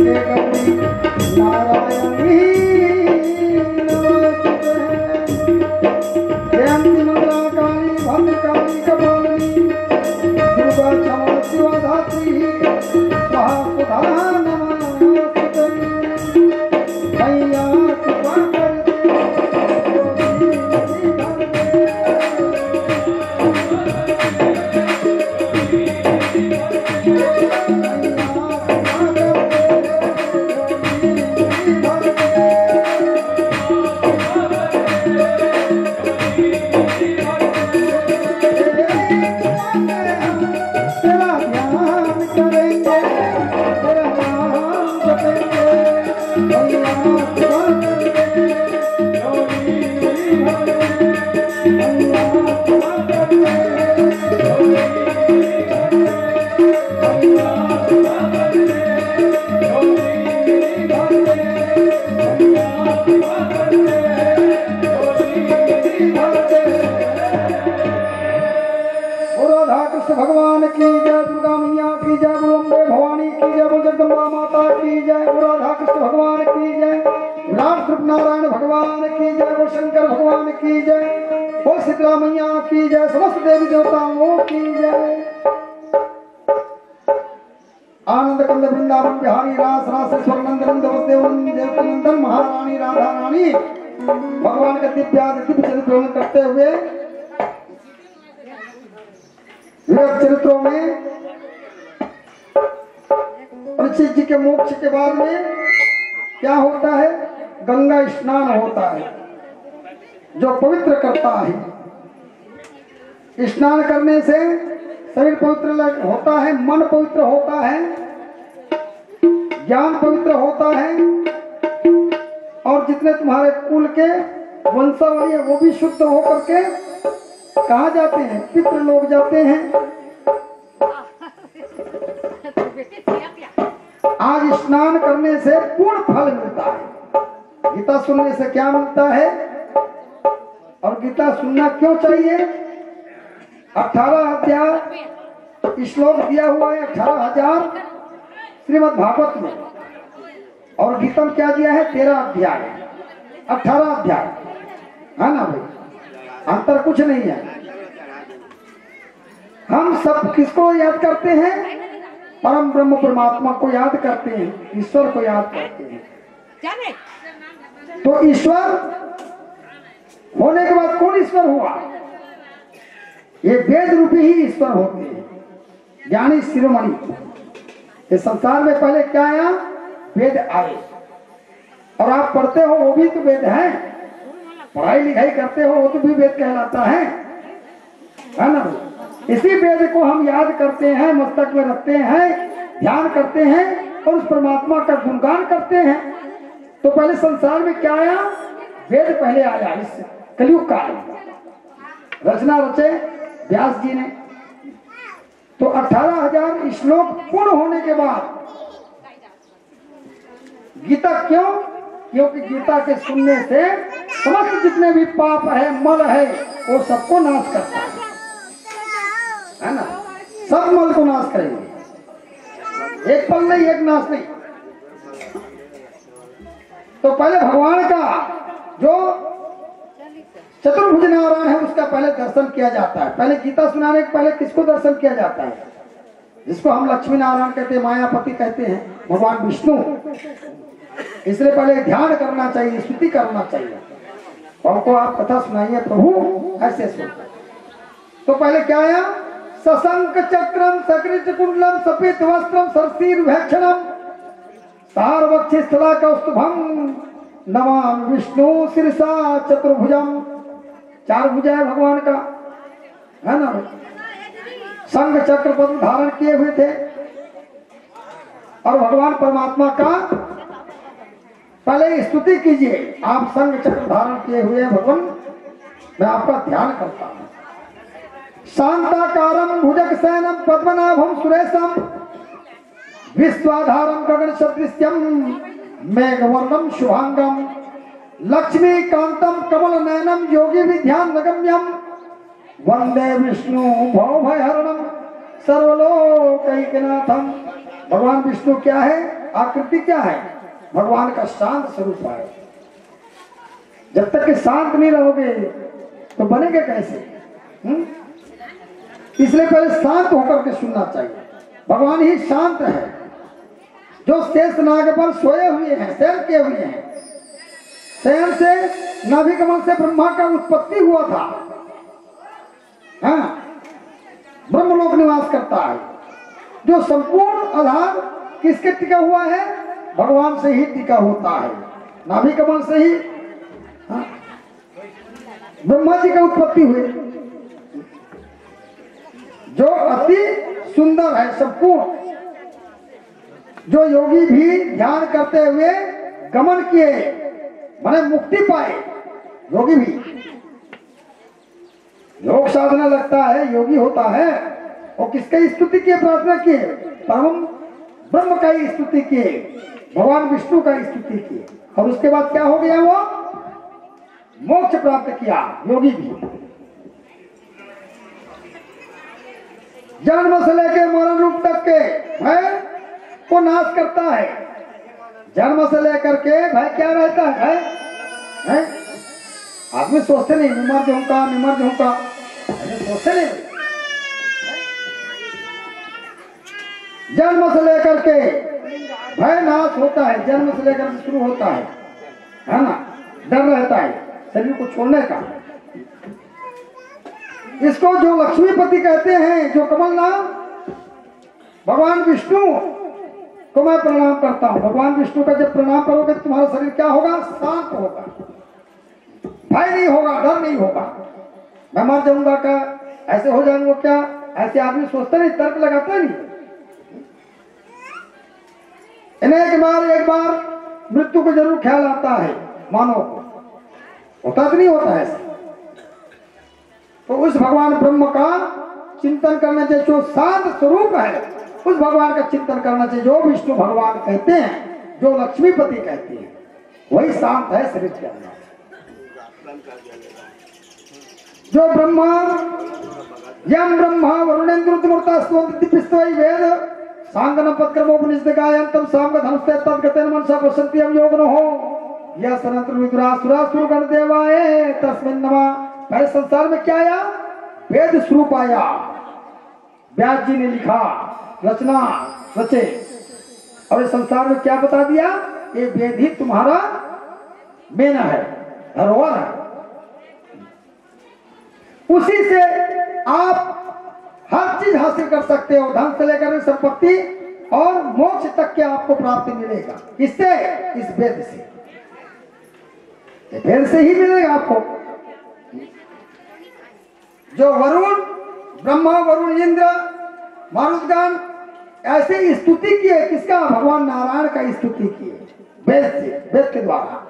के गौरी नारायणी नमस्ते। जयंती मंगला काली भद्रकाली कपालिनी दुर्गा क्षमा शिवा धात्री स्वाहा सुधा नमस्ते। मैया कृपा कर भगवान की जय, दुर्गा मैया की जय, बोल अम्बे भवानी की जय, बोल जगदम्बा माता की जय, बोल राधा कृष्ण भगवान की जय, विराट रूप नारायण भगवान की जय, बोल शंकर भगवान की जय, बोल शीतला मैया की जय, समस्त देवी देवताओं की जय। आनंद कंद वृंदावन बिहारी रास रासेश्वर नंदन देवनंदन महारानी राधा रानी भगवान का दिव्य चरित्र करते हुए चरित्रों में परीक्षित जी के मोक्ष के बाद में क्या होता है? गंगा स्नान होता है जो पवित्र करता है। स्नान करने से शरीर पवित्र होता है, मन पवित्र होता है, ज्ञान पवित्र होता है और जितने तुम्हारे कुल के वंशावली है वो भी शुद्ध होकर के कहा जाते हैं? पितृ लोग जाते हैं। आज स्नान करने से पूर्ण फल मिलता है। गीता सुनने से क्या मिलता है और गीता सुनना क्यों चाहिए? 18 अध्याय श्लोक दिया हुआ है, 18,000 श्रीमद् भागवत में, और गीता में क्या दिया है? 13 अध्याय, 18 अध्याय है ना भाई, अंतर कुछ नहीं है। हम सब किसको याद करते हैं? परम ब्रह्म परमात्मा को याद करते हैं, ईश्वर को याद करते हैं। तो ईश्वर होने के बाद कौन ईश्वर हुआ? ये वेद रूपी ही ईश्वर होते हैं, ज्ञानी शिरोमणि। इस संसार में पहले क्या आया? वेद आए, और आप पढ़ते हो वो भी तो वेद है, पढ़ाई लिखाई करते हो वो तो भी वेद कहलाता है ना। इसी वेद को हम याद करते हैं, मस्तक में रखते हैं, ध्यान करते हैं और उस परमात्मा का गुणगान करते हैं। तो पहले संसार में क्या आया? वेद पहले आया। इस कलयुग काल रचना रचे व्यास जी ने। तो 18,000 श्लोक पूर्ण होने के बाद गीता क्यों? क्योंकि गीता के सुनने से समस्त जितने भी पाप है, मल है, वो सबको नाश करता है ना। सब मल को नाश करेंगे, एक पल नहीं, एक नाश नहीं। तो पहले भगवान का जो चतुर्भुज नारायण है उसका पहले दर्शन किया जाता है। पहले गीता सुनाने के पहले किसको दर्शन किया जाता है? जिसको हम लक्ष्मी नारायण कहते हैं, मायापति कहते हैं, भगवान विष्णु। इसलिए पहले ध्यान करना चाहिए, स्तुति करना चाहिए। हमको आप कथा सुनाइए प्रभु, ऐसे सुनते। तो पहले क्या आया? सशंक चक्रम सकृत कुंडलम सफेद वस्त्रम सरसीर भक्षणम सारवक्षि स्थला कौस्तुभम नमाम विष्णु शिरसा चतुर्भुजम। 4 भुजा है भगवान का, है ना। संघ चक्र पद्म धारण किए हुए थे और भगवान परमात्मा का पहले स्तुति कीजिए। आप संघ चक्र धारण किए हुए भगवान, मैं आपका ध्यान करता हूं। शांताकारम भुजग सैनम पद्मनाभम सुरेशम विश्वाधारम गगन सदृश्यम मेघवर्णम शुभांगम लक्ष्मी कांतम कमल नयनम योगी विध्यान नगम्यम वंदे विष्णु भवभयहरणम सर्वलोकैकनाथम। भगवान विष्णु क्या है? आकृति क्या है? भगवान का शांत स्वरूप है। जब तक कि शांत नहीं रहोगे तो बनेंगे कैसे? इसलिए पहले शांत होकर के सुनना चाहिए। भगवान ही शांत है, जो शेष नाग पर सोए हुए हैं, शयन किए हुए हैं। शयन से नाभि कमल से ब्रह्मा का उत्पत्ति हुआ था। हाँ, ब्रह्मलोक निवास करता है। जो संपूर्ण आधार किसके टिका हुआ है? भगवान से ही टिका होता है, नाभि कमल से ही। हाँ, ब्रह्मा जी का उत्पत्ति हुए, जो अति सुंदर है, संपूर्ण। जो योगी भी ध्यान करते हुए गमन किए, माने मुक्ति पाए, योगी भी योग साधना लगता है, योगी होता है। और किसकी स्तुति किए, प्रार्थना किए? परम ब्रह्म का ही स्तुति किए, भगवान विष्णु का स्तुति किए। और उसके बाद क्या हो गया? वो मोक्ष प्राप्त किया, योगी भी। जन्म से लेकर मरण रूप तक के भय को नाश करता है। जन्म से लेकर के भय क्या रहता है? आदमी सोचते नहीं निमर जाऊंगा, निमर जाऊंगा, सोचते नहीं। जन्म से लेकर के भय नाश होता है, जन्म से लेकर के शुरू होता है ना? डर रहता है शरीर को छोड़ने का। इसको जो लक्ष्मीपति कहते हैं, जो कमलनाथ भगवान विष्णु को मैं प्रणाम करता हूं। भगवान विष्णु का जब प्रणाम करोगे तो तुम्हारा शरीर क्या होगा? शांत होगा, भय नहीं होगा, डर नहीं होगा। मैं मर जाऊंगा क्या, ऐसे हो जाऊंगा क्या, ऐसे आदमी सोचता नहीं, तर्क लगाता नहीं। इन्हें एक बार मृत्यु को जरूर ख्याल आता है मानव को, होता तो नहीं होता है। तो उस भगवान ब्रह्म का चिंतन करना चाहिए, जो शांत स्वरूप है उस भगवान का चिंतन करना चाहिए। जो विष्णु भगवान कहते हैं, जो लक्ष्मीपति कहते हैं, वही शांत है शरीर के अंदर। जो ब्रह्मा यम ब्रह्मा वरुणेन्द्र वेद सांगन पत्रमोपनिषद गायंतम साम धनुष्य तद्गतेन मनसा प्रसन्ति हम योगनो हो यह सनातन विद्रासुरा सुरगण देवाए तस्मिन् नमः। पहले संसार में क्या आया? वेद स्वरूप आया। व्यास जी ने लिखा, रचना रचे, और इस संसार में क्या बता दिया? ये वेद ही तुम्हारा मेना है, धरोहर है। उसी से आप हर चीज हासिल कर सकते हो, धन से लेकर संपत्ति और मोक्ष तक के आपको प्राप्ति मिलेगा। किससे? इस वेद से। वेद से ही मिलेगा आपको। जो वरुण ब्रह्मा, वरुण, इंद्र, मारुतगण ऐसे स्तुति किए, किसका? भगवान नारायण का स्तुति किए वेद से, वेद के द्वारा।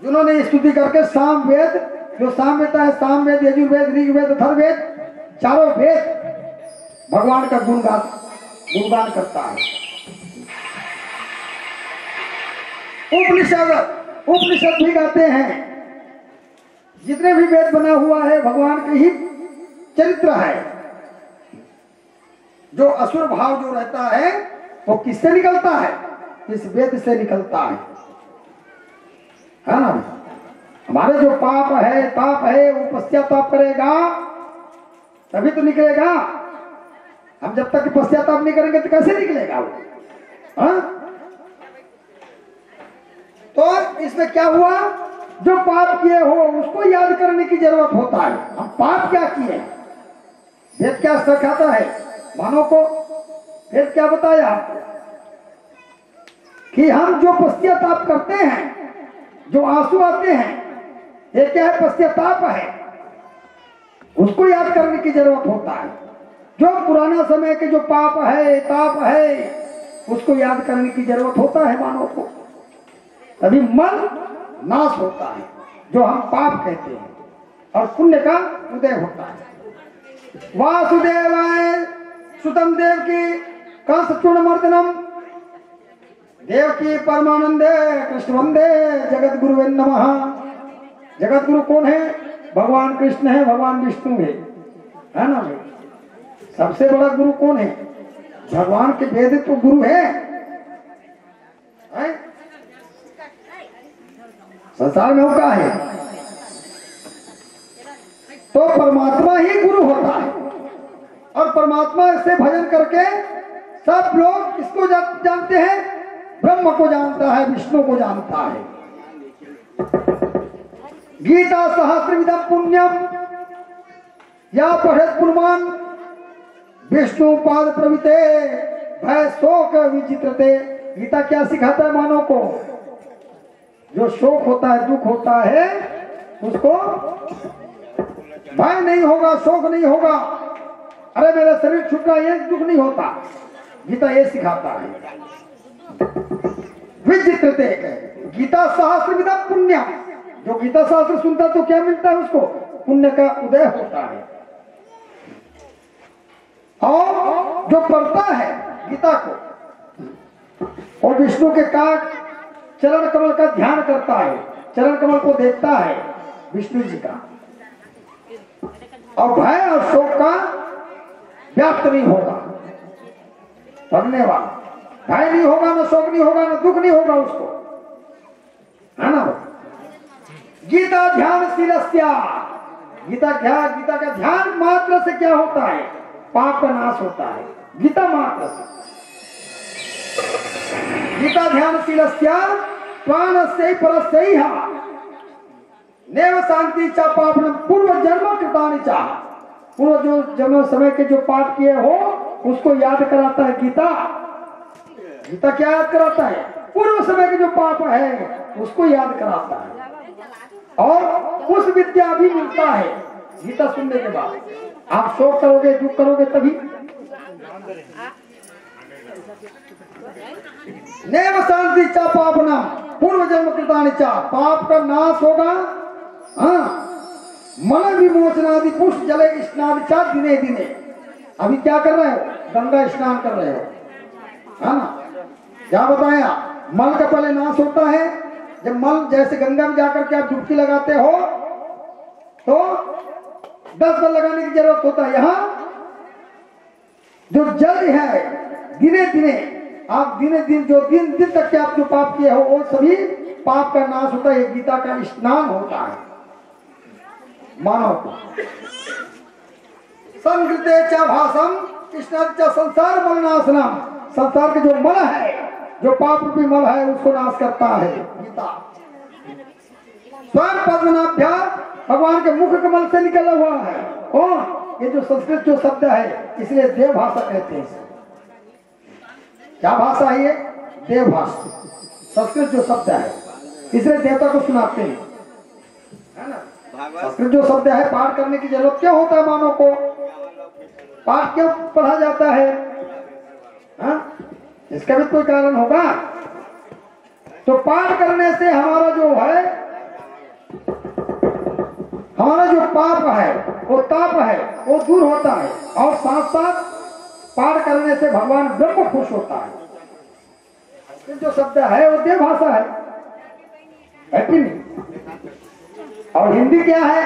जिन्होंने स्तुति करके साम वेद, जो साम वेद है, साम वेद, यजुर्वेद, ऋग्वेद, अथर्ववेद, चारों वेद भगवान का गुणगान करता है। उपनिषद भी गाते हैं। जितने भी वेद बना हुआ है भगवान के ही चरित्र है। जो असुर भाव जो रहता है वो किससे निकलता है? इस वेद से निकलता है ना? हमारे जो पाप है, ताप है, वो पश्चाताप करेगा तभी तो निकलेगा। हम जब तक पश्चाताप नहीं करेंगे तो कैसे निकलेगा वो? हाँ? तो इसमें क्या हुआ? जो पाप किए हो उसको याद करने की जरूरत होता है। हम पाप क्या किए? वेद क्या सिखाता है मानव को? वेद क्या बताया कि हम जो पश्चाताप करते हैं, जो आंसू आते हैं, ये क्या है? पश्चाताप है। उसको याद करने की जरूरत होता है। जो पुराना समय के जो पाप है, ताप है, उसको याद करने की जरूरत होता है मानव को। तभी मन नाश होता है, जो हम पाप कहते हैं, और पुण्य का उदय होता है। वासुदेवाय सुतम देव की कंस चूर्णमर्दनम देवकी परमानंदे कृष्ण वंदे जगत गुरुवे नमः। जगत गुरु कौन है? भगवान कृष्ण है, भगवान विष्णु है ना? सबसे बड़ा गुरु कौन है? भगवान के वेद तो गुरु है? संसार में होता है तो परमात्मा ही गुरु होता है, और परमात्मा से भजन करके सब लोग किसको जानते हैं? ब्रह्म को जानता है, विष्णु को जानता है। गीता सहस्रविधम पुण्यम या पठेत पुण्यवान विष्णु पाद प्रविते भय शोक विचित्रते। गीता क्या सिखाता है मानव को? जो शोक होता है, दुख होता है, उसको भय नहीं होगा, शोक नहीं होगा। अरे मेरा शरीर छूट रहा है, ये दुख नहीं होता। गीता ये सिखाता है। विचित्रते गीता सहस्रविधम पुण्य। जो गीता शास्त्र सुनता तो क्या मिलता है उसको? पुण्य का उदय होता है। और जो पढ़ता है गीता को और विष्णु के काट चरण कमल का ध्यान करता है, चरण कमल को देखता है विष्णु जी का, और भय और शोक का व्याप्त नहीं होगा। पढ़ने वाला भय नहीं होगा, ना शोक नहीं होगा, ना दुख नहीं होगा उसको, है ना? गीता ध्यान शीलस्या। गीता का ध्यान मात्र से क्या होता है? पाप का नाश होता है। गीता मात्र से। गीता ध्यान शीलस्या प्राण से परस्य नेव शांति चा पापन पूर्व जन्म कृतानि चा। पूर्व जो जन्म समय के जो पाप किए हो उसको याद कराता है गीता। गीता क्या याद कराता है? पूर्व समय के जो पाप है उसको याद कराता है, और उस विद्या भी मिलता है गीता सुनने के बाद। आप शोक करोगे, दुख करोगे तभी। नेव शांति चा पापना पूर्व जन्म कृतानि चा। पाप का नाश होगा। हाँ, मन विमोचनादि पुष्प जले स्नान चा दिने दिने। अभी क्या कर रहे हो? गंगा स्नान कर रहे हो, है ना? क्या बताया? मल का पहले नाश होता है। जब मल जैसे गंगा में जाकर के आप डुबकी लगाते हो तो 10 बार लगाने की जरूरत होता है। यहाँ जो जल है दिने दिने, आप दिने दिन जो दिन दिन तक के आप जो पाप किए हो वो सभी पाप का नाश होता है। गीता का स्नान होता है मानव को। संकृते च भाषम कृष्ण संसार मलनाशनम। संसार के जो मल है, जो पाप रूपी मल है, उसको नाश करता है गीता। स्वयं पद्मनाभ्या भगवान के मुख कमल से निकला हुआ है। कौन? ये जो संस्कृत जो शब्द है, इसलिए देव भाषा कहते हैं। क्या भाषा है ये? देव भाषा। संस्कृत जो शब्द है इसलिए देवता को सुनाते हैं, है ना? संस्कृत जो शब्द है पाठ करने की जरूरत क्यों होता है मानव को? पाठ क्यों पढ़ा जाता है? हाँ? इसका भी कोई कारण होगा। तो पाठ करने से हमारा जो है, हमारा जो पाप है, वो ताप है, वो दूर होता है। और साथ साथ पाठ करने से भगवान ब्रह्म खुश होता है। जो शब्द है वो देव भाषा है कि नहीं? और हिंदी क्या है?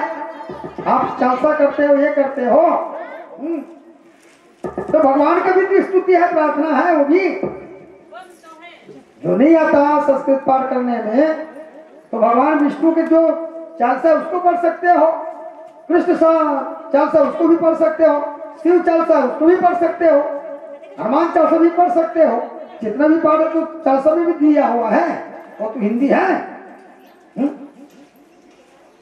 आप चालसा करते हो, ये करते हो, तो भगवान का भी स्तुति है, प्रार्थना है। वो भी जो नहीं आता संस्कृत पाठ करने में, तो भगवान विष्णु के जो चालसा उसको पढ़ सकते हो, कृष्ण चालसा उसको भी पढ़ सकते हो, शिव चालसा उसको भी पढ़ सकते हो, हनुमान चालसा भी पढ़ सकते हो। जितना भी पाठ है तो चालसा में भी दिया हुआ है, वो तो हिंदी है।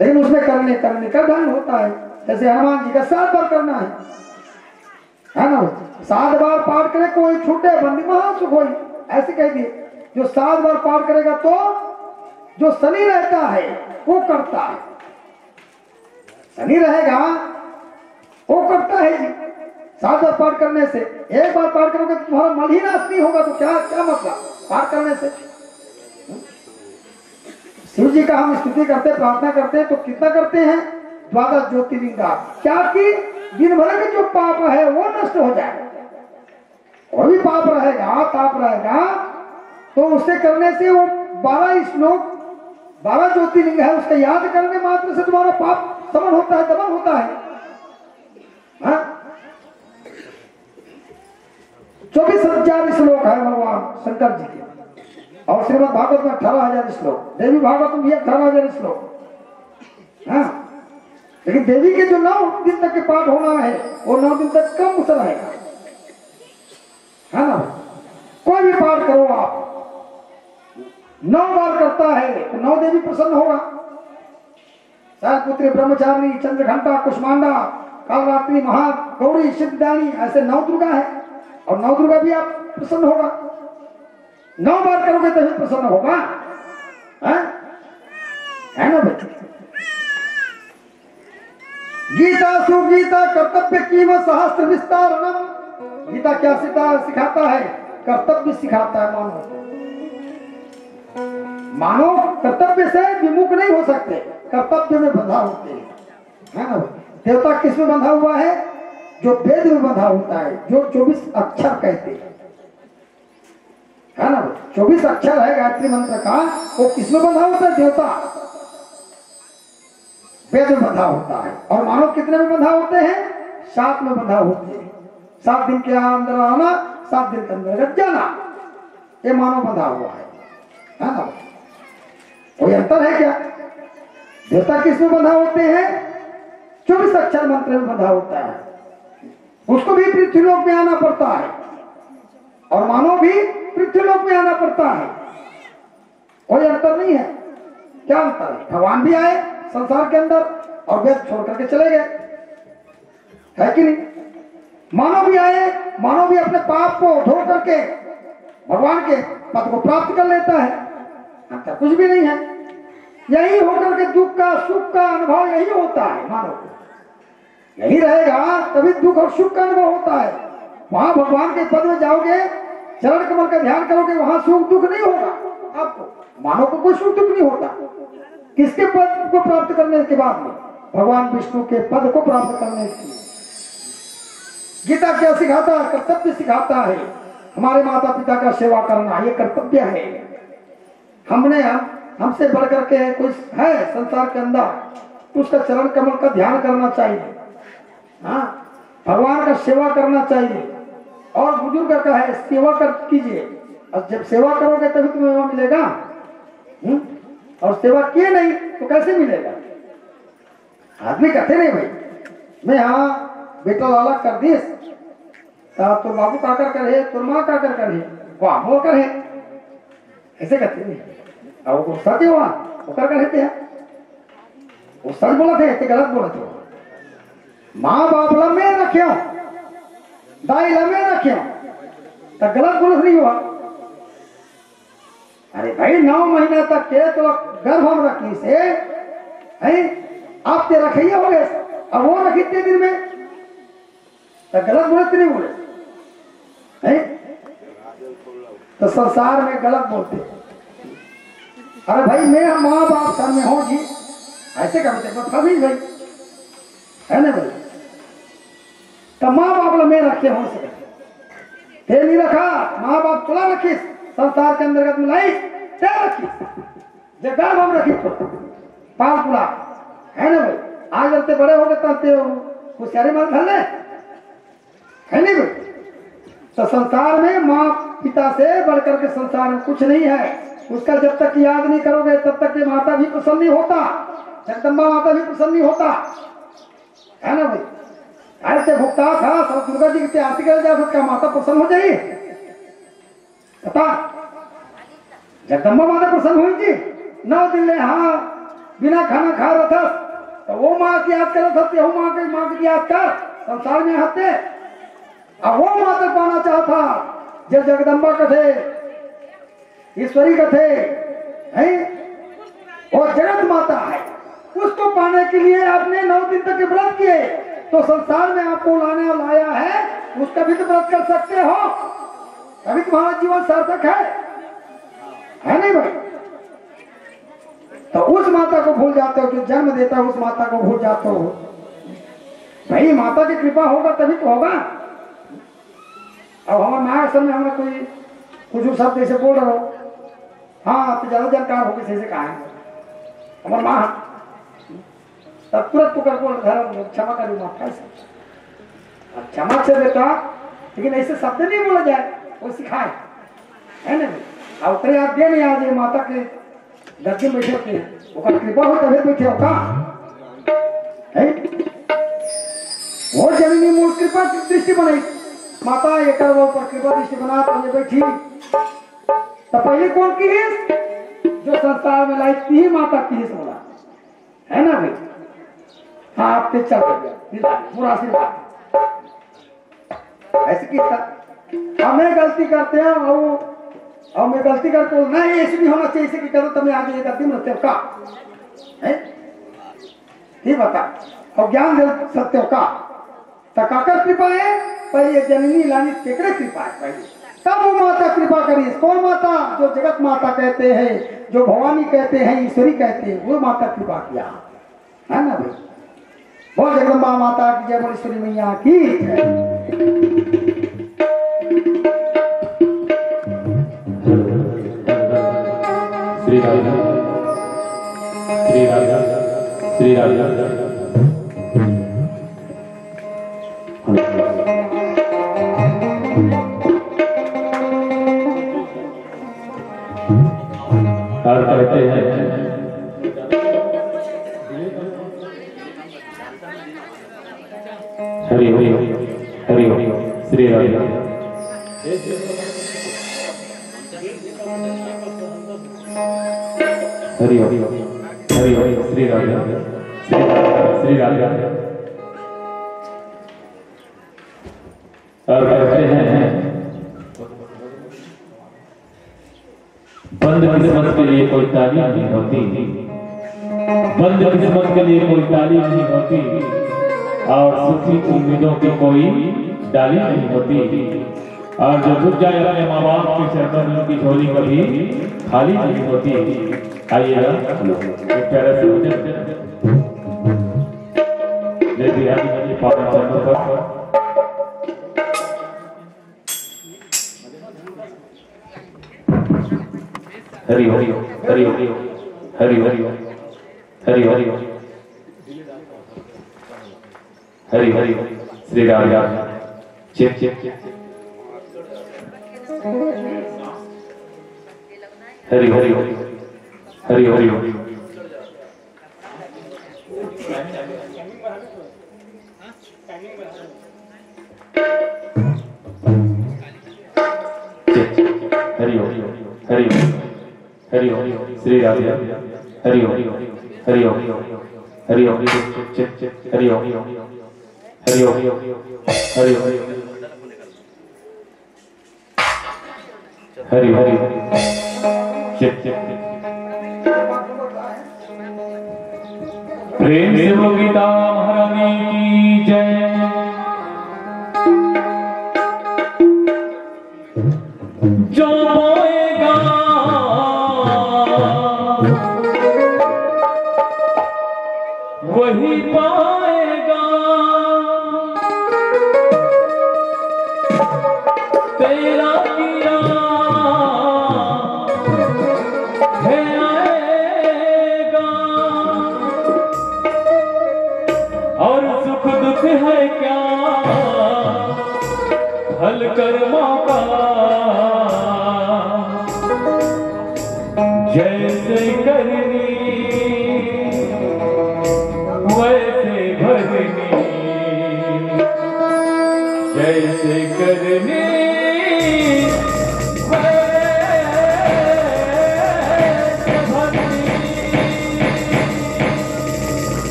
लेकिन उसमें करने का ढंग होता है। जैसे हनुमान जी का 7 बार करना है ना? 7 बार पाठ करे कोई छूटे बंदी महासुख होई, ऐसे कह दिए। जो 7 बार पाठ करेगा तो जो शनि रहता है वो करता है। शनि रहेगा वो करता है जी। 7 बार पाठ करने से, 1 बार पाठ करोगे तो तुम्हारा मन ही नाश नहीं होगा, तो क्या मतलब पाठ करने से? शिव जी का हम स्तुति करते, प्रार्थना करते हैं तो कितना करते हैं? 12 ज्योतिर्लिंगा। क्या कि दिन भर के जो पाप है वो नष्ट हो जाए। और भी पाप रहेगा, ताप रहेगा, तो उसे करने से वो 12 श्लोक, 12 ज्योतिर्लिंग है, उसका याद करने मात्र से तुम्हारा पाप समन होता है, दमन होता है। हाँ? 24,000 श्लोक है भगवान शंकर जी के, और श्रीमद् भागवत में 18,000 श्लोक, देवी भागवत में भी 18,000 श्लोक। हाँ, लेकिन देवी के जो 9 दिन तक के पाठ होना है वो 9 दिन तक कम उतर रहेगा, है ना। कोई भी पाठ करो आप, 9 बार करता है तो 9 देवी प्रसन्न होगा। पुत्री, ब्रह्मचारिणी, चंद्रघंटा, कुष्मांडा, कालरात्रि, महा गौरी, सिद्धदानी, ऐसे 9 दुर्गा है, और 9 दुर्गा भी आप प्रसन्न होगा। 9 बार करोगे तभी प्रसन्न होगा, है ना भाई। गीता सुगीता कर्तव्य कीम सहस्त्र विस्तारणम। गीता क्या सिखाता है? कर्तव्य सिखाता है। मानव कर्तव्य से विमुख नहीं हो सकते, कर्तव्य में बंधा होते हैं, है ना। देवता किस में बंधा हुआ है? जो वेद में बंधा होता है, जो 24 अक्षर कहते हैं, है ना। 24 अक्षर है गायत्री मंत्र का, वो किस में बंधा होता है? देवता वेद में बंधा होता है। और मानव कितने में बंधा होते हैं? 7 में बंधा होते हैं। 7 दिन के अंदर आना, 7 दिन के अंदर जाना, ये मानव बंधा हुआ है ना। कोई अंतर है क्या? देवता किस में बंधा होते हैं? 24 अक्षर मंत्र में बंधा होता है, उसको भी पृथ्वीलोक में आना पड़ता है, और मानव भी पृथ्वीलोक में आना पड़ता है। कोई अंतर नहीं है। क्या अंतर है? भगवान भी आए संसार के अंदर और वेद छोड़ करके चले गए, है कि नहीं। मानव भी आए, मानव भी अपने पाप को धो करके भगवान के पद को प्राप्त कर लेता है, अंतर कुछ भी नहीं है। यही होकर के दुख का सुख का अनुभव यही होता है मानव को। यही रहेगा तभी दुख और सुख का अनुभव होता है। वहां भगवान के पद में जाओगे, चरण कमल का ध्यान करोगे, वहां सुख दुख नहीं होगा आपको। मानव को कोई सुख दुख नहीं होता। किसके पद को प्राप्त करने के बाद में? भगवान विष्णु के पद को प्राप्त करने के लिए। गीता क्या सिखाता है? कर्तव्य सिखाता है। हमारे माता पिता का सेवा करना ये कर्तव्य है। हमसे बढ़ करके कोई है संसार के अंदर, उसका चरण कमल का ध्यान करना चाहिए, हाँ, भगवान का सेवा करना चाहिए। और बुजुर्ग का है सेवा कर कीजिए, और जब सेवा करोगे तभी तुम्हें वह मिलेगा, और सेवा किए नहीं तो कैसे मिलेगा? आदमी कहते नहीं भाई मैं हाँ बेटा लाला कर दी, तो बाबू का कर करे, तो माँ का कर करे, वो आमो करे, ऐसे कहते नहीं। और वो सच हुआ वो कर कहते हैं, वो सच बोला थे गलत बोला थे। माँ बाप लम्बे रखे, दाई लम्बे रखे, तो गलत बोल नहीं हुआ। अरे भाई 9 महीने तक के तो गर्भ हम रखी से है, आप ते रखे हो गए, अब वो रखी इतने दिन में, तो गलत बोलते नहीं बोले है। तो संसार में गलत बोलते। अरे भाई मैं माँ बाप सर में हूँ जी, ऐसे कहते कभी भाई, है ना भाई। तो माँ बाप में रखे हों से नहीं रखा, माँ बाप तुला रखी संसार के अंतर्गत मिलाई क्या रखी, जगह हम रखी पाल पुला, है ना भाई। आज जब बड़े हो गए तब होशियारी मान धर ले, है नहीं भाई। तो संसार में माँ पिता से बढ़कर के संसार में कुछ नहीं है। उसका जब तक याद नहीं करोगे तब तक ये माता भी प्रसन्न नहीं होता, जगदम्बा माता भी प्रसन्न नहीं होता, है ना भाई। ऐसे भुगता था सब दुर्गा जी की आरती कर जा सकता, माता प्रसन्न हो जाइए, पता जगदम्बा माता प्रसन्न हुई थी। 9 दिन ले हाँ बिना खाना खा रहा था, तो वो माँ की याद कर सकते हो, माँ की याद कर संसार में आते। अब वो माता पाना चाहता जब जगदम्बा कथे ईश्वरी कथे है, और जगत माता है, उसको पाने के लिए आपने 9 दिन तक के व्रत किए, तो संसार में आपको लाया है, उसका भी तो व्रत कर सकते हो, अभी तुम्हारा जीवन सार्थक है नहीं भाई। तो उस माता को भूल जाते हो जो जन्म देता है, उस माता को भूल जाते हो भाई। माता की कृपा होगा तभी तो होगा। अब हमारे महाराष्ट्र में हमें कोई कुछ शब्द ऐसे बोल रहे हो, हाँ तो ज्यादा जानकार होगी सही से कहा है हमारे माँ, तब तुरंत पुकार बोल क्षमा करूँ माँ, कैसे क्षमा से बेटा लेकिन ऐसे शब्द नहीं बोला जाए, वो सिखाए, है ना। और उतरे आप दे नहीं आज माता के दर्शन बैठे होते हैं, वो कृपा हो तभी बैठे हो का है। वो जननी मूल कृपा की दृष्टि बनाई माता, एक वो पर कृपा दृष्टि बना तो ये बैठी। तो पहले कौन की है जो संसार में लाई थी, माता की ही बोला, है ना भाई। हाँ आपके चल गया पूरा आशीर्वाद ऐसे किया। हमें गलती करते हैं और मैं गलती करते हूँ नहीं, ऐसे भी होना चाहिए कि करो तुम्हें आगे ये गलती में रहते हो का है, ये बता। और ज्ञान सत्य हो का तकाकर कृपा है, पहले जननी लानी तेकरे कृपा है पहले, तब वो माता कृपा करी। कौन माता? जो जगत माता कहते हैं, जो भवानी कहते हैं, ईश्वरी कहते हैं, वो माता कृपा किया, है ना भाई। बोल जगदम्बा माता की जय, बोलेश्वरी मैया की श्री राधा श्री राधा श्री राधा। कहते हैं हरि हरि श्री राधा। हरि हरि श्री राधा श्री राधा। और कहते हैं बंद किस्मत के लिए कोई ताली नहीं होती, बंद किस्मत के लिए कोई ताली नहीं होती, और सुखी उम्मीदों की कोई डाली नहीं होती। और जो झुक जाए अपने माँ बाप के चरणों में, उनकी झोली कभी खाली नहीं होती। आइएगा एक प्यारा से जय बिहारी जी पावन चरणों पर हरि हरि हरि हरि हरि हरि हरि हरि हरि हरि श्री राधा। चिप चिप हरि हरि हरि हरि हरि हरि हरि श्री राधे हरि हरि हरि हरि हरि हरि हरि हरि हरि प्रेम से वो गीता महारानी की जय। जो होएगा वही पाएगा, तेरा किया है आएगा। और सुख दुख है क्या हल कर्मों का, जैसे करनी वैसे भरनी, जैसे करनी वैसे भरनी।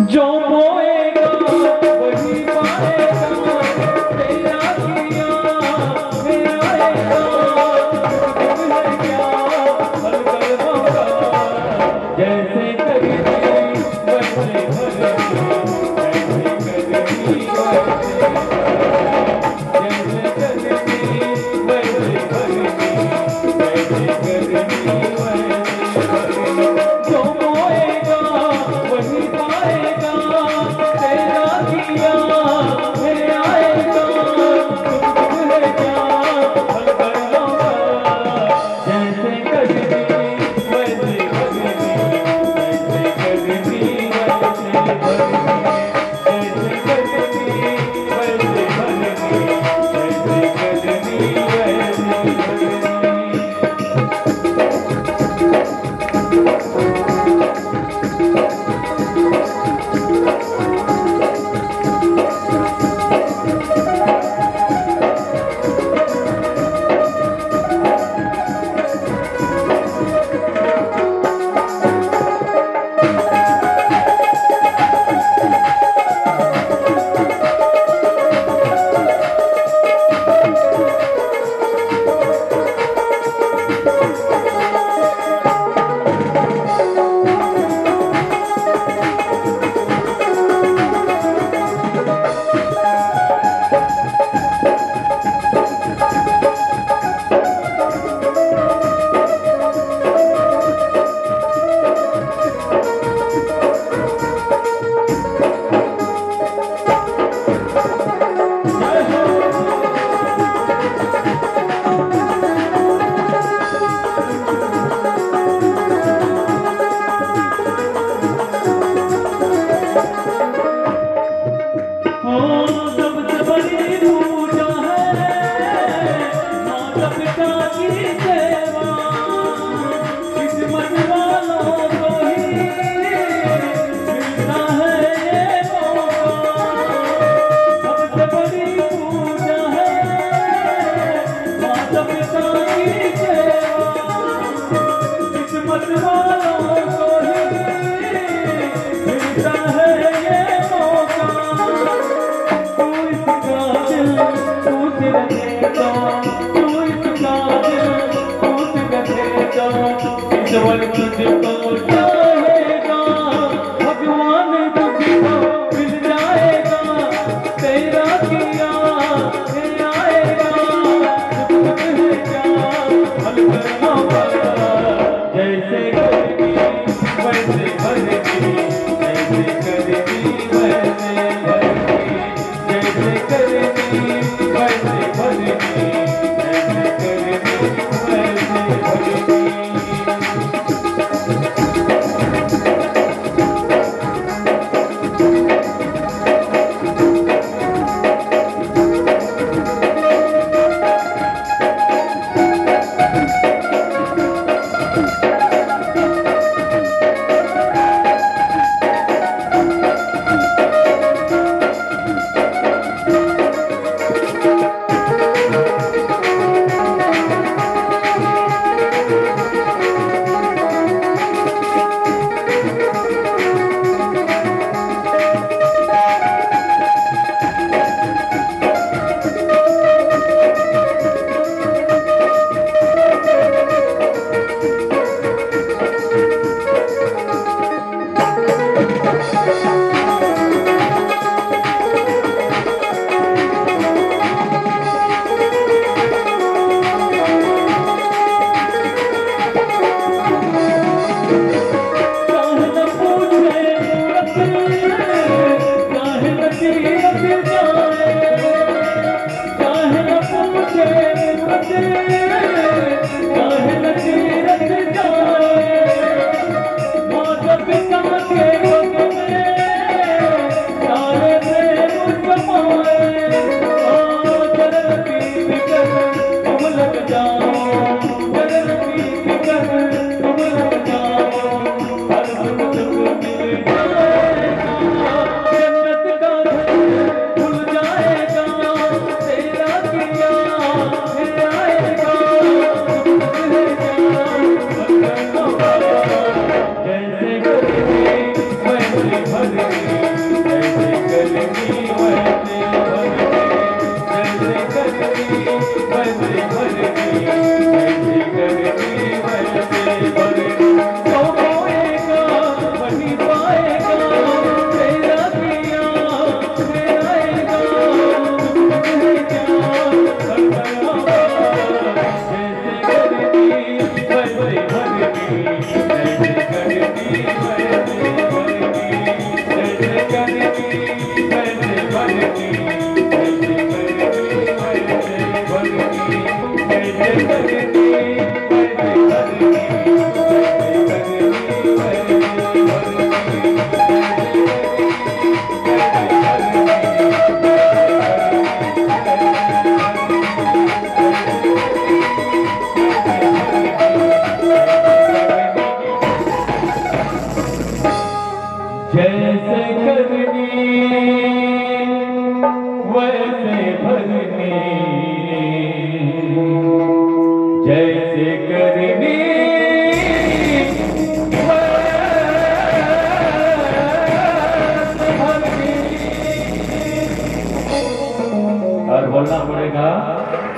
जो बोएगा वही पाएगा, तेरा किया है आएगा। जैसे करनी रखे तो तू इसका दिल टूट गए तो ईश्वर तुझको चाहेगा, भगवान तुझको मिल जाएगा, तेरा किया है आएगा, खुद है क्या हल करना पड़ा, जैसे करनी वैसे भरनी, जैसे करनी वैसे भरनी, जैसे करनी वैसे भरनी, जैसे करनी वैसे भरनी।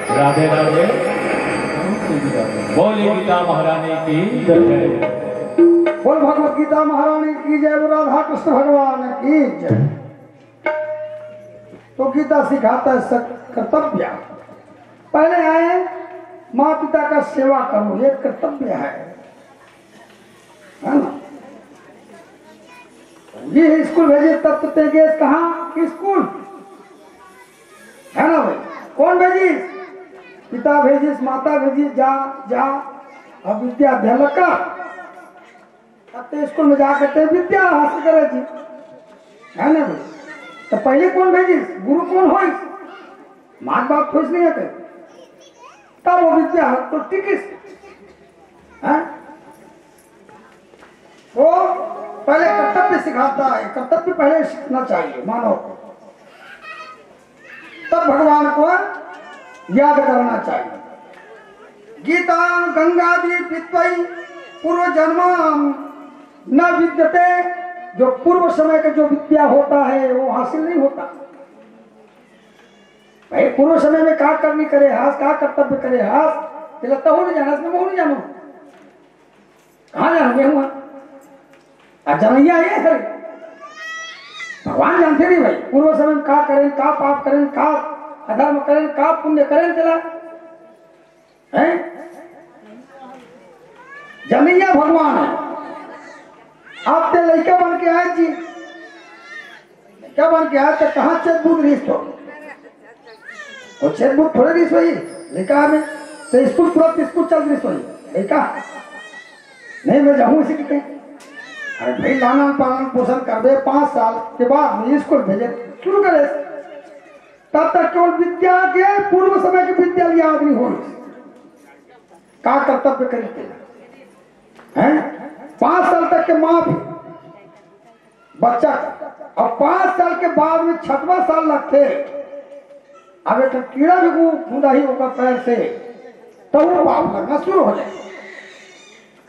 राधे राधे। बोली गीता महारानी की जय। बोल भगवत गीता महारानी की जय। बोल राधा कृष्ण भगवान की जय। तो गीता सिखाता है कर्तव्य। पहले आए माँ पिता का सेवा करो, ये कर्तव्य है ना। ये स्कूल भेजे तब तो तेगे कहाँ स्कूल है ना भाई। कौन भेजी? पिता भेजिस, माता भेजिस, जा जा अब विद्या अध्ययन कर। अब तो स्कूल में जाकर विद्या हासिल करे जी, है ना भाई। तो पहले कौन भेजिस? गुरु कौन हो? माँ बाप खुश नहीं होते तब वो विद्या तो टिकिस है। वो पहले कर्तव्य सिखाता है, कर्तव्य पहले सीखना चाहिए मानव को, तब भगवान को याद करना चाहिए। गीता गंगादि पित्वई पूर्व जन्म न विद्यते। जो पूर्व समय का जो विद्या होता है वो हासिल नहीं होता। भाई पूर्व समय में का करनी करे हास, का कर्तव्य करे हास, ते लगता हो नहीं जाना, इसमें वो नहीं जानो, कहाँ जानो मैं हुआ जनैया है सर, भगवान जानते नहीं भाई पूर्व समय में का करें, का पाप करें, का अधर्म करें, का पुण्य करें, चला है जनैया भगवान है। आप ते लड़का बन के आए जी, लड़का बन के आए तो कहाँ चेतबूत रिश्त हो, और चेतबूत थोड़े रिश्त हुई लड़का में तो स्कूल पूरा स्कूल चल रिश्त हुई लड़का नहीं, मैं जाऊँ इसी के। अरे भाई लाना पालन पोषण कर दे, 5 साल के बाद में स्कूल भेजे शुरू करे, तब तक केवल विद्या के पूर्व समय की विद्या याद नहीं हो, का कर्तव्य करते हैं 5 साल तक के माँ बच्चा, और 5 साल के बाद में 6वां साल लगते, अब एक कीड़ा भी बूंदा ही होगा पैर से तो वो पाप लगना शुरू हो जाए,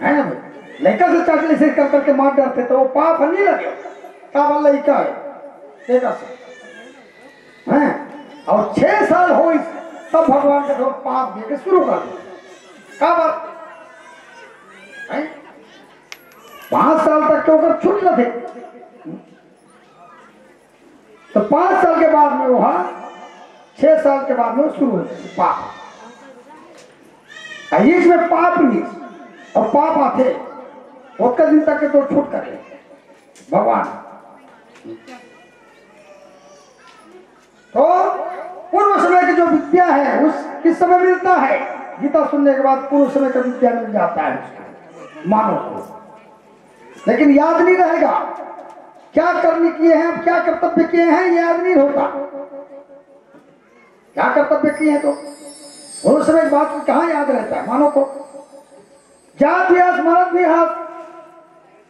है ना भाई। लड़का से चाकली से कर करके मार डरते तो वो पाप नहीं लगे, का लड़का है हैं, और 6 साल हो तब भगवान के थोड़ा पाप दे के शुरू कर दे, का बात है 5 साल तक के ऊपर छूट न थे, तो 5 साल के बाद में वहां 6 साल के बाद में शुरू होते पाप, इसमें पाप नहीं और पाप आते उसका दिन तक के तो छूट करे भगवान। तो पूर्व समय की जो विद्या है उस किस समय मिलता है, गीता सुनने के बाद पूर्व समय का विद्या मिल जाता है मानव को, लेकिन याद नहीं रहेगा क्या कर्म किए हैं, क्या कर्तव्य किए हैं, याद नहीं होता, क्या कर्तव्य किए हैं तो पूर्व समय की बात कहाँ याद रहता है मानव को। जात भी हाथ मरद भी हाथ,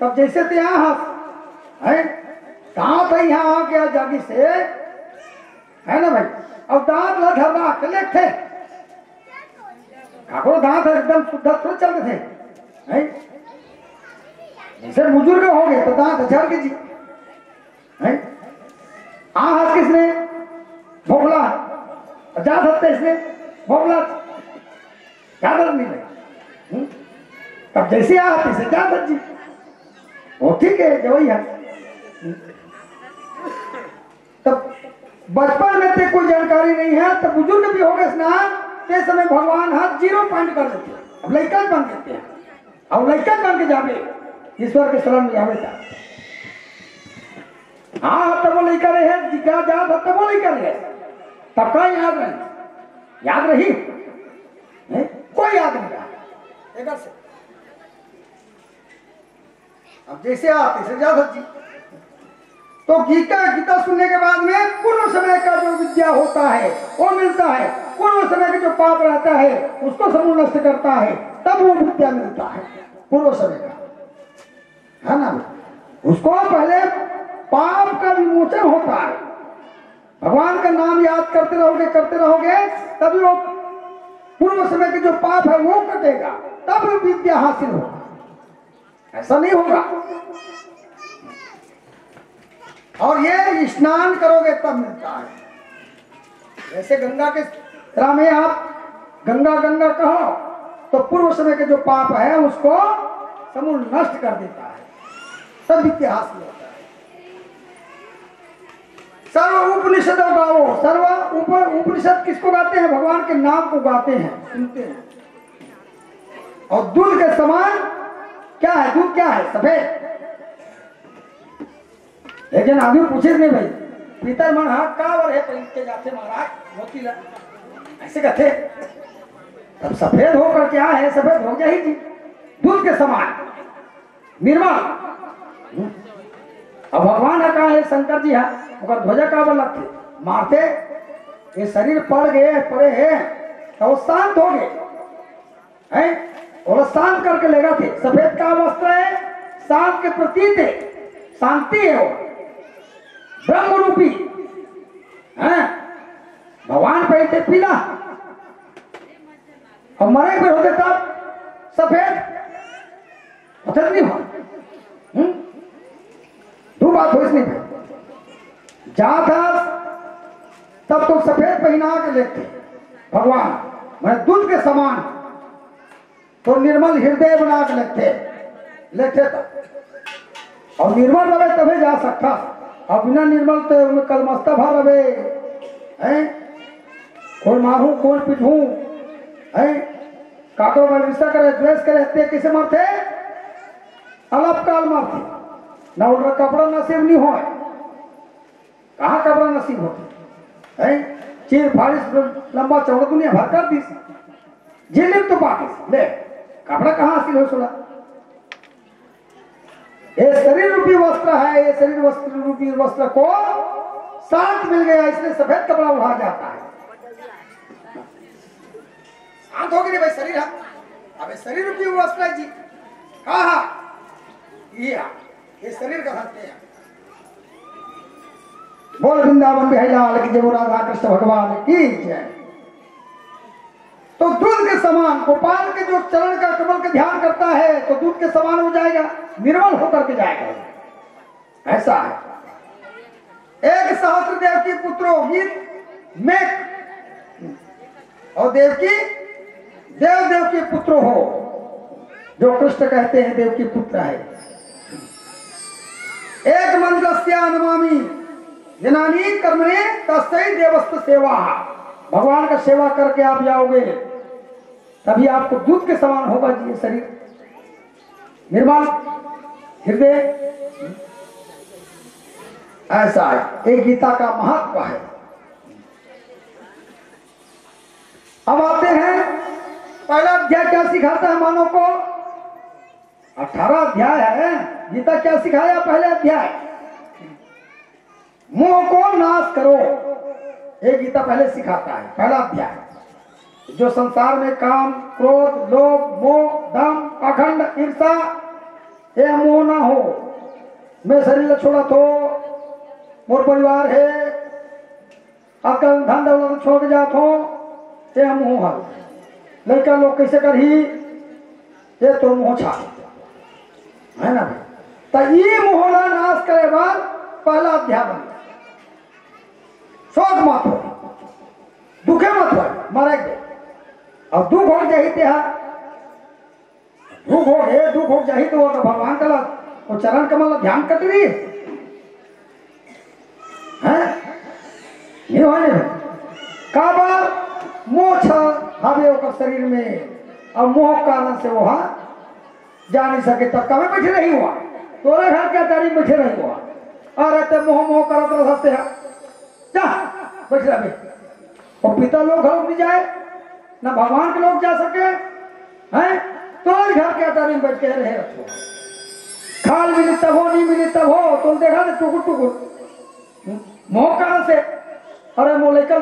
तब जैसे थे यहाँ हाथ है, कहाँ था यहाँ आ गया जागी से, है ना भाई। अब दांत लगा चले थे, ठाकुर दांत एकदम शुद्ध थोड़े चलते थे, है जैसे बुजुर्ग हो गए तो दांत झड़ के जी है, हाथ किसने भोगला, जात हत्या इसने भोगला, ज्यादा नहीं भाई। तब जैसे आते से ज्यादा जी वो ठीक है जो वही है। तब बचपन में ते कोई जानकारी नहीं है, तब बुजुर्ग भी हो गए स्नान ते समय भगवान हाथ 0 पॉइंट कर देते हैं, अब लड़का बन देते हैं, अब लड़का बन के जावे ईश्वर के शरण में जावे था। हाँ तब वो लड़का रहे जिज्ञासा जात तब वो लड़का रहे, तब का याद रही, याद रही कोई याद नहीं रहा से। अब जैसे आते से जाधव जी तो गीता सुनने के बाद में पूर्व समय का जो विद्या होता है वो मिलता है, पूर्व समय का जो पाप रहता है उसको समूल नष्ट करता है, तब वो विद्या मिलता है पूर्व समय का, है ना। उसको पहले पाप का विमोचन होता है, भगवान का नाम याद करते रहोगे तभी वो पूर्व समय के जो पाप है वो कटेगा, तब विद्या हासिल होगा, ऐसा नहीं होगा। और ये स्नान करोगे तब मिलता है, जैसे गंगा के तरह में आप गंगा गंगा कहो तो पूर्व समय के जो पाप है उसको समूल नष्ट कर देता है, तब विद्या हासिल होता है। सर्व उपनिषद गाओ, सर्व उपनिषद किसको गाते हैं, भगवान के नाम को गाते हैं, सुनते हैं। और दूध के समान क्या है, दूध क्या है, सफेद। लेकिन आदमी पूछे नहीं भाई पीतर मन हाथ का और है के जाते महाराज मोती ला ऐसे कहते, तब सफेद होकर क्या है, सफेद हो गया ही जी दूध के समान निर्मल। अब भगवान है कहा है, शंकर जी है और ध्वजा का लग थे मारते, ये शरीर पड़ गए पड़े हैं तो वो शांत हो गए हैं, और शांत करके लेगा थे। सफेद का वस्त्र है, शांत के प्रतीक है, शांति है, वो ब्रह्म रूपी है। भगवान पहनते पीला और मरे पे होते तब सफेद पसंद नहीं हो, दो बात हो इसमें। जात तब तो सफेद पहना के लेते भगवान, मैं दूध के समान, तो निर्मल हृदय बना के लेते तब। और निर्मल रवे तभी जा सकता, और बिना निर्मल तो उनमें कलमस्ता भर रवे हैं, कोई मारू कोई पिटू है, काको बलविसा करे द्वेष करे हत्या किसे मरते, अलग काल मरते ना, उनका कपड़ा नसीब नहीं हो, कहाँ कपड़ा नसीब होते है, चीर फारिश लंबा चौड़ा दुनिया भर कर दी, जिलिप तो पाकिस ले कपड़ा कहाँ हासिल हो सुना। ये शरीर रूपी वस्त्र है, ये शरीर वस्त्र रूपी वस्त्र को शांत मिल गया, इसलिए सफेद कपड़ा उड़ा जाता है। शांत हो गई भाई शरीर, अब शरीर रूपी वस्त्र है जी, कहा ये शरीर का धरते हैं। बोल वृंदावन बिहारी लाल की जय, राधा कृष्ण भगवान की जय। तो दूध के समान गोपाल के जो चरण का कमल का ध्यान करता है तो दूध के समान हो जाएगा, निर्मल होकर के जाएगा। ऐसा है। एक सहस्त्र देव की पुत्र होगी मेघ, और देवकी देव के पुत्र हो, जो कृष्ण कहते हैं देव की पुत्र है। एक मंत्रस्या नमामि जनानी कर्मणे तस्यै देवस्त सेवा, भगवान का सेवा करके आप जाओगे तभी आपको दूध के समान होगा जी शरीर, निर्मल हृदय। ऐसा है, एक गीता का महत्व है। अब आते हैं, पहला अध्याय क्या सिखाता है मानव को, 18 अध्याय है गीता। क्या सिखाया पहले अध्याय, मोह को नाश करो, ये गीता पहले सिखाता है। पहला अध्याय, जो संसार में काम क्रोध लोभ मोह दम पाखंड ईर्षा ये मोह ना हो, मैं शरीर छोड़ा तो मोर परिवार है, अकल धन दौलत छोड़ के जात हो, ये मोह है। लड़का लोग कैसे कर ही, ये तो मोह छा है ना। तो ये मोह ना नाश करे बाद पहला अध्याय बन गया। शोक मत हो, दुखे मत हो, मरेंगे। और दुख हो जाही ते दुख हो जाही तो भगवान का वो चरण कमल ध्यान कर रही है, ये हो का बार मोह छावे होकर शरीर में, और मोह कारण से वो जा नहीं सके, तब कभी बैठे नहीं हुआ, तोरे घर क्या तारीफ बैठे नहीं हुआ, और रहते मोह करते रह सकते हैं, जा बैठ रहे। और पिता लोग घर नहीं जाए ना, भगवान के लोग जा सके हैं, तो घर के अटारी में बैठ के रहे। खाल मिली तब हो, नहीं मिली तब हो, तो देखा ना टुकुर टुकुर मोह कारण से, अरे मोह लेकर